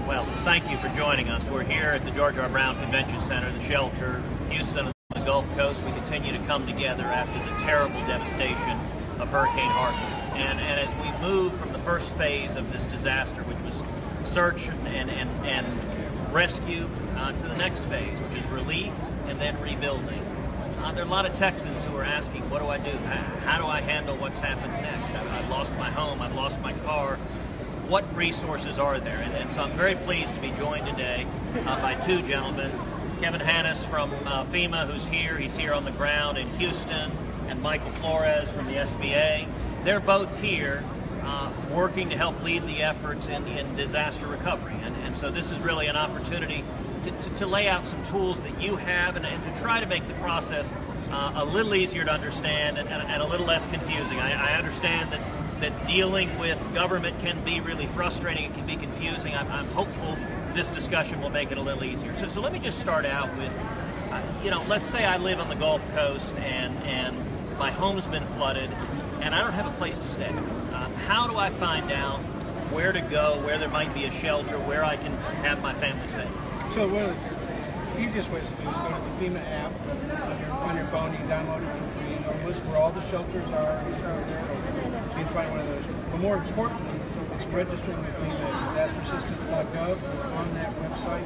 Well, thank you for joining us. We're here at the George R. Brown Convention Center, the shelter, Houston, and the Gulf Coast. We continue to come together after the terrible devastation of Hurricane Harvey. And as we move from the first phase of this disaster, which was search and rescue, to the next phase, which is relief and then rebuilding. There are a lot of Texans who are asking, what do I do? How do I handle what's happened next? I've lost my home, I've lost my car. What resources are there? And so I'm very pleased to be joined today by two gentlemen. Kevin Hannes from FEMA, who's here. He's here on the ground in Houston, and Michael Flores from the SBA. They're both here working to help lead the efforts in disaster recovery. And so this is really an opportunity to lay out some tools that you have and to try to make the process a little easier to understand and a little less confusing. I understand that dealing with government can be really frustrating, it can be confusing. I'm hopeful this discussion will make it a little easier. So let me just start out with, let's say I live on the Gulf Coast and my home's been flooded and I don't have a place to stay. How do I find out where to go, where there might be a shelter, where I can have my family safe? So one of the easiest ways to do is go to the FEMA app on your phone. You can download it for free. It'll list where all the shelters are there, so you can find one of those. But more importantly, it's registering with FEMA at disasterassistance.gov. We're on that website,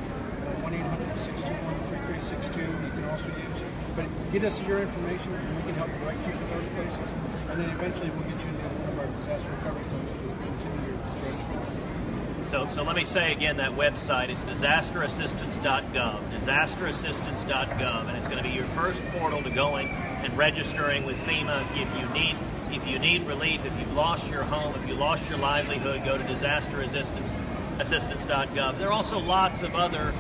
1-800-621-3362. You can also use, but get us your information and we can help direct you to those places. And then eventually we'll get you into one of our disaster recovery centers to continue your growth. So let me say again, that website is disasterassistance.gov, disasterassistance.gov, and it's going to be your first portal to going and registering with FEMA. If you need relief, if you've lost your home, if you lost your livelihood, go to disasterassistance.gov. There are also lots of other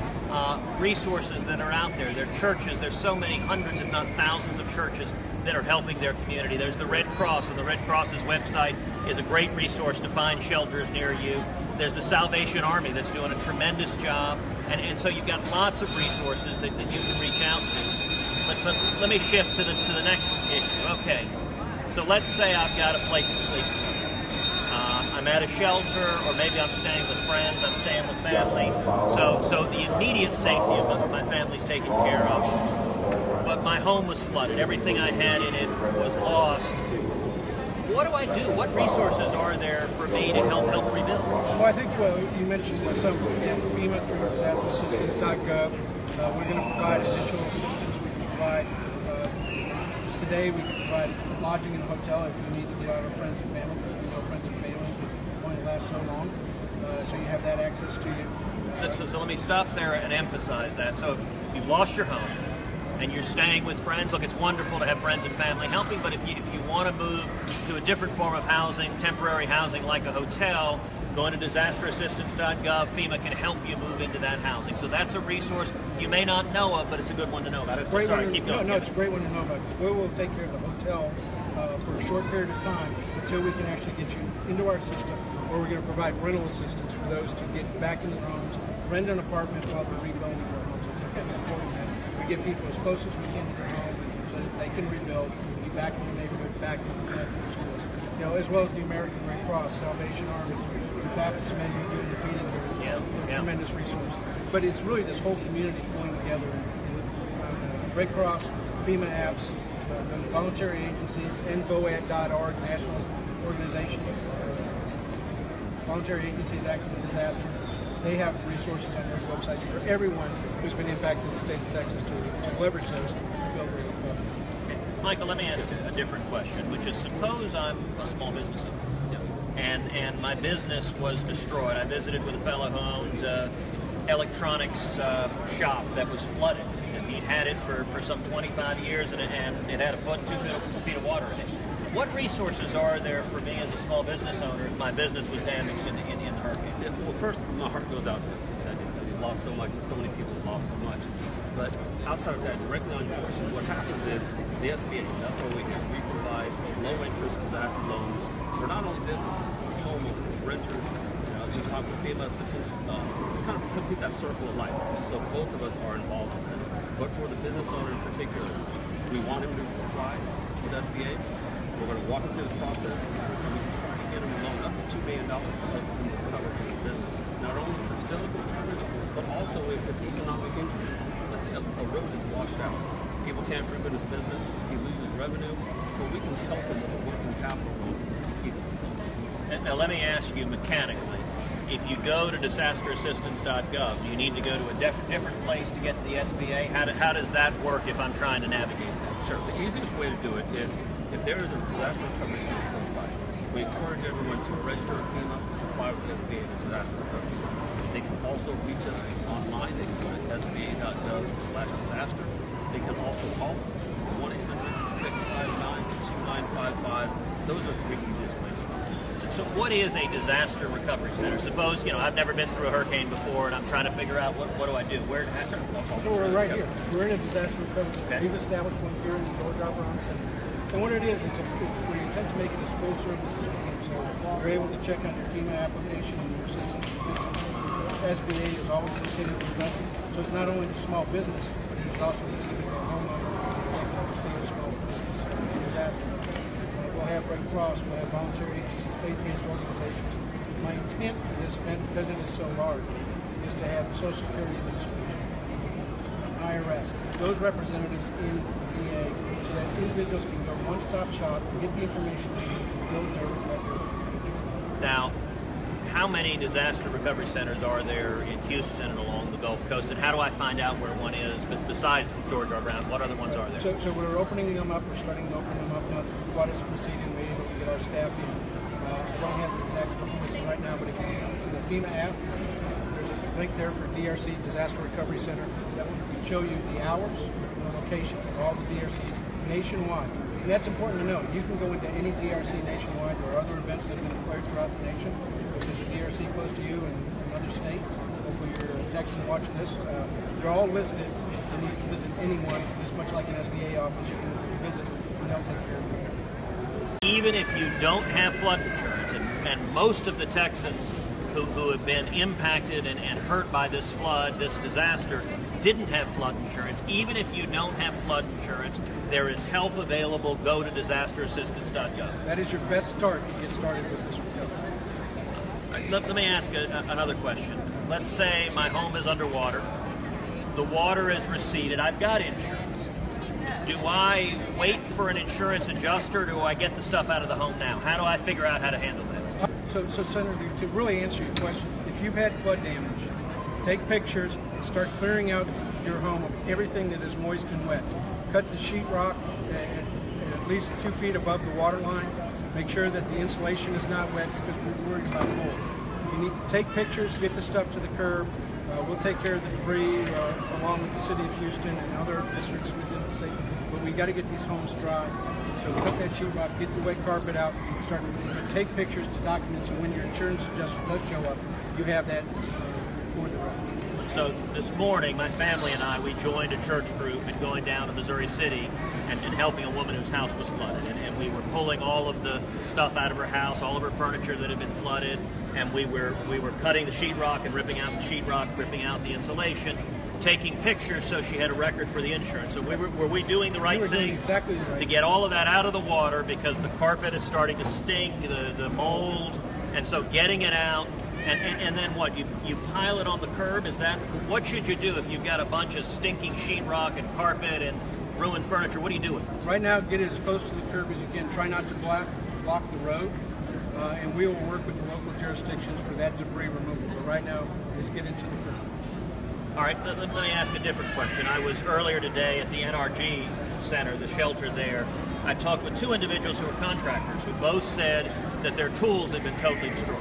resources that are out there. There are churches. There's so many hundreds, if not thousands, of churches that are helping their community. There's the Red Cross, and the Red Cross's website is a great resource to find shelters near you. There's the Salvation Army that's doing a tremendous job, and so you've got lots of resources that you can reach out to. But let me shift to the next issue. Okay, so let's say I've got a place to sleep. I'm at a shelter, or maybe I'm staying with friends, I'm staying with family. So the immediate safety of my family's taken care of. But my home was flooded. Everything I had in it was lost. What do I do? What resources are there for me to help rebuild? Well, I think you mentioned some FEMA through disasterassistance.gov. We're going to provide additional assistance. We can provide today. We can provide lodging in a hotel if you need to get out of friends and family, because we know friends and family can only last so long. So you have that access to you. So let me stop there and emphasize that. So if you've lost your home and you're staying with friends, look, it's wonderful to have friends and family helping, but if you want to move to a different form of housing, temporary housing like a hotel, going to disasterassistance.gov, FEMA can help you move into that housing. So that's a resource you may not know of, but it's a good one to know about. Keep going. No, it's a great one to know about, because we will take care of the hotel for a short period of time until we can actually get you into our system, or we're going to provide rental assistance for those to get back into their homes, rent an apartment while they're rebuilding their homes. I think that's important that we get people as close as we can to their home so that they can rebuild, be back in the neighborhood, back in the schools. As well as the American Red Cross, Salvation Army, the Baptist men who do the feeding here, tremendous resources. But it's really this whole community pulling together. Red Cross, FEMA apps, those voluntary agencies, NVOAD.org, national organization, voluntary agencies active in disaster. They have resources on those websites for everyone who's been impacted in the state of Texas to leverage those to build real recovery. Michael, let me ask a different question, which is, suppose I'm a small business and my business was destroyed. I visited with a fellow who owns an electronics shop that was flooded. And he'd had it for some 25 years and it had a foot, 2 feet of water in it. What resources are there for me as a small business owner if my business was damaged in the hurricane? Well, first, my heart goes out to you. You've lost so much, and so many people have lost so much. But outside of that, directly on your question, what happens is the SBA, that's what we do. We provide low-interest disaster loans for not only businesses, but homeowners, renters. We talk with FEMA assistance, kind of complete that circle of life. So both of us are involved in that. But for the business owner in particular, we want him to apply with SBA. We're going to walk him through the process, and we can try to get him a loan up to $2 million to help him recover from his business. Not only if it's physical, also, if it's economic injury, let's say a road is washed out, people can't frequent his business, he loses revenue, but we can help him with a working capital loan to keep it afloat. Now let me ask you mechanically, if you go to disasterassistance.gov, do you need to go to a different place to get to the SBA? How does that work if I'm trying to navigate that? Sure. The easiest way to do it is if there is a disaster recovery center close by, we encourage everyone to register with FEMA, supply with SBA the disaster recovery center. They can also reach us online. They can go to sba.gov/disaster. They can also call us 1-800-659-2955. Those are the three easiest ways. So what is a disaster recovery center? Suppose, I've never been through a hurricane before and I'm trying to figure out what do I do? Where to happen? So we're right here. We're in a disaster recovery center. Okay. We've established one here in the Georgia Brown Center. And what it is, we intend to make it as full service as we can. So you're able to check on your FEMA application and your assistance. SBA is always located with us. So it's not only the small business, but it is also the homeowner to see a small business disaster. We'll have Red Cross, we'll have voluntary agencies, faith-based organizations. My intent for this event, because it is so large, is to have the Social Security Administration, IRS, those representatives in the VA, so that individuals can go one-stop shop and get the information they need to build their future. Now, how many disaster recovery centers are there in Houston and along the Gulf Coast, and how do I find out where one is? Besides George R. Brown, what other ones are there? So we're opening them up. We're starting to open them up now. The water's proceeding. We're able to get our staff in. I don't have the exact information right now, but if you in the FEMA app, there's a link there for DRC Disaster Recovery Center that will show you the hours and the locations of all the DRCs nationwide. And that's important to know. You can go into any DRC nationwide. There are other events that have been declared throughout the nation. If there's a DRC close to you in another state, hopefully you're texting and watching this. They're all listed. And you can visit anyone, just much like an SBA office, you can visit and they'll take care of you. Even if you don't have flood insurance, and most of the Texans who have been impacted and hurt by this flood, this disaster, didn't have flood insurance. Even if you don't have flood insurance, there is help available. Go to disasterassistance.gov. That is your best start to get started with this recovery. Let me ask another question. Let's say my home is underwater. The water is receded. I've got insurance. Do I wait for an insurance adjuster, or do I get the stuff out of the home now? How do I figure out how to handle that? So Senator, to really answer your question, if you've had flood damage, take pictures and start clearing out your home of everything that is moist and wet. Cut the sheetrock at least 2 feet above the water line. Make sure that the insulation is not wet because we're worried about mold. You need to take pictures, get the stuff to the curb. We'll take care of the debris along with the city of Houston and other districts within the state. But we got to get these homes dry. So cut that sheetrock, get the wet carpet out, start take pictures to document so when your insurance adjuster does show up, you have that for the record. So this morning, my family and I, we joined a church group in going down to Missouri City and helping a woman whose house was flooded. And we were pulling all of the stuff out of her house, all of her furniture that had been flooded, and we were cutting the sheetrock and ripping out the sheetrock, ripping out the insulation, taking pictures so she had a record for the insurance. So were we doing the right thing exactly right to get all of that out of the water because the carpet is starting to stink, the mold, and so getting it out. And then what? You pile it on the curb? Is that what should you do if you've got a bunch of stinking sheetrock and carpet and ruined furniture? What do you do with it? Right now, get it as close to the curb as you can. Try not to block the road, and we will work with the local jurisdictions for that debris removal. But right now, let's get into the curb. All right, let me ask a different question. I was earlier today at the NRG Center, the shelter there. I talked with two individuals who were contractors who both said that their tools had been totally destroyed.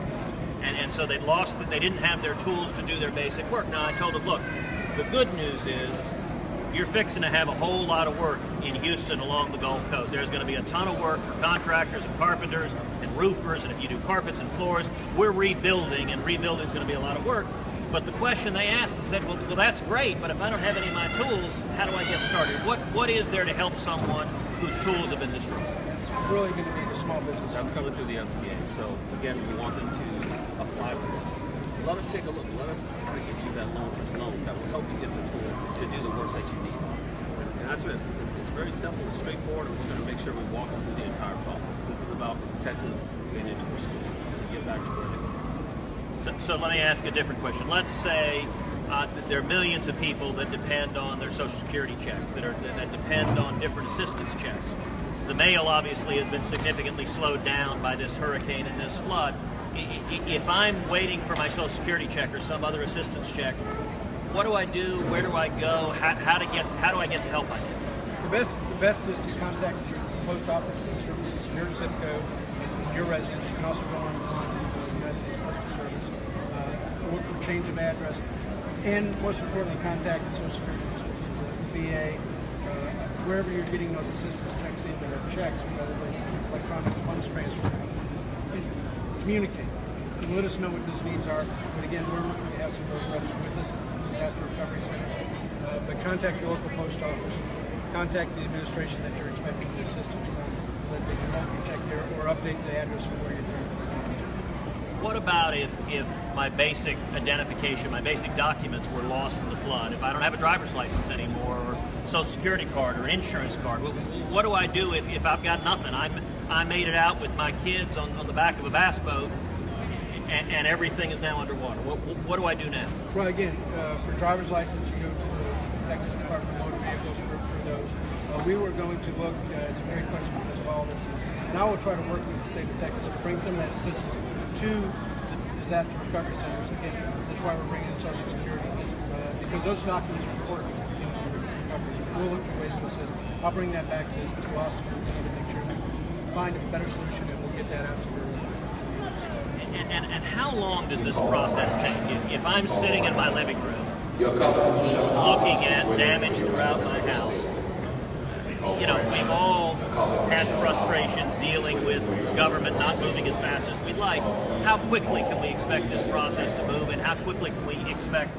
And so they didn't have their tools to do their basic work. Now I told them, look, the good news is you're fixing to have a whole lot of work in Houston along the Gulf Coast. There's going to be a ton of work for contractors and carpenters and roofers, and if you do carpets and floors, we're rebuilding, and rebuilding is going to be a lot of work. But the question they asked is said, well, that's great, but if I don't have any of my tools, how do I get started? What is there to help someone whose tools have been destroyed? It's really going to be the small business. That's coming through the SBA. So again, we want them to apply for this. Let us take a look. Let us try to get you that long-term loan that will help you get the tools to do the work that you need. And that's it. It's very simple and straightforward, and we're going to make sure we walk them through the entire process. This is about protecting them getting into our school to get back to where they go. So let me ask a different question. Let's say there are millions of people that depend on their Social Security checks, that depend on different assistance checks. The mail obviously has been significantly slowed down by this hurricane and this flood. If I'm waiting for my Social Security check or some other assistance check, what do I do? Where do I go? How do I get the help I need? The best is to contact your post office and services, your zip code, and your residence. You can also go online to the U.S. Postal Service, look for change of address, and most importantly, contact the Social Security District, the VA, wherever you're getting those assistance checks in, or checks, whether they're electronic funds transfer, and communicate. And let us know what those needs are. But again, we're looking to have some of those reps with us, disaster recovery centers. But contact your local post office, contact the administration that you're expecting the assistance from, so that they can help you check there or update the address of where you're doing this. What about if my basic identification, my basic documents were lost in the flood? If I don't have a driver's license anymore, or Social Security card, or insurance card, what do I do if I've got nothing? I made it out with my kids on the back of a bass boat, and everything is now underwater. What do I do now? Well, again, for driver's license, you go to the Texas Department of Motor Vehicles for those. We were going to look, it's a great question because of all this, and I will try to work with the state of Texas to bring some of that assistance to the disaster recovery centers. Again, that's why we're bringing in Social Security, because those documents are important in recovery. We'll look for ways to assist. I'll bring that back to Austin to make sure we find a better solution, and we'll get that out to her. And how long does this process take? If I'm sitting in my living room looking at damage throughout my house, you know, we've all had frustrations dealing with government not moving as fast as we'd like. How quickly can we expect this process to move, and how quickly can we expect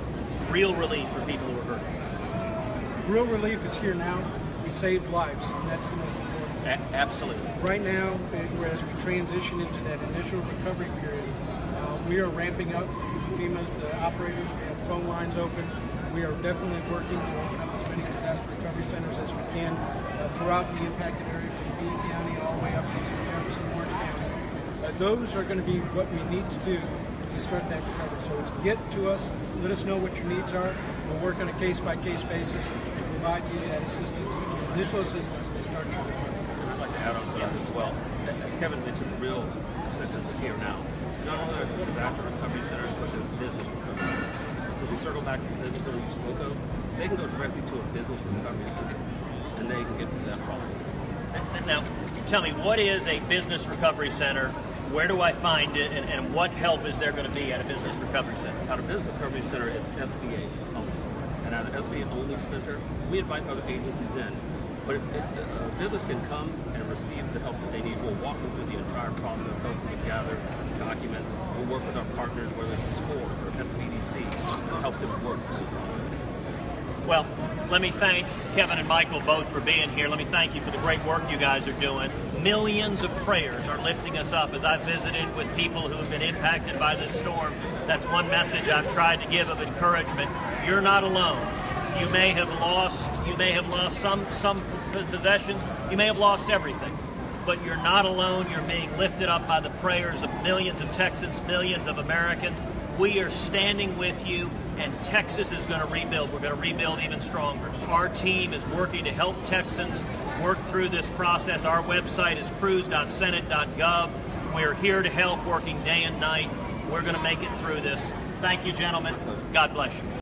real relief for people who are hurt? Real relief is here now. We saved lives, and that's the most important. Absolutely. Right now, as we transition into that initial recovery period, we are ramping up. FEMA's the operators, we have phone lines open. We are definitely working to open up as many disaster recovery centers as we can throughout the impacted area, from Bean County all the way up to Jefferson, Orange County. Those are going to be what we need to do to start that recovery. So it's get to us, let us know what your needs are. We'll work on a case-by-case basis and provide you that assistance, initial assistance to start your recovery. I'd like to add on to that as well. As Kevin mentioned, real assistance is here now. Not only are there disaster recovery centers, but there's business recovery centers. So we circle back to the business owner you spoke of. They can go directly to a business recovery center, and they can get through that process. Now, tell me, what is a business recovery center? Where do I find it, and what help is there going to be at a business recovery center? At a business recovery center, it's SBA only. And at an SBA only center, we invite other agencies in. But if a business can come and receive the help that they need, we'll walk them through the entire process, help them gather documents. We'll work with our partners, whether it's the SCORE or SBDC, to help them work through the process. Well, let me thank Kevin and Michael both for being here. Let me thank you for the great work you guys are doing. Millions of prayers are lifting us up. As I've visited with people who have been impacted by this storm, that's one message I've tried to give of encouragement. You're not alone. You may have lost some possessions. You may have lost everything. But you're not alone. You're being lifted up by the prayers of millions of Texans, millions of Americans. We are standing with you, and Texas is going to rebuild. We're going to rebuild even stronger. Our team is working to help Texans work through this process. Our website is cruz.senate.gov. We're here to help, working day and night. We're going to make it through this. Thank you, gentlemen. God bless you.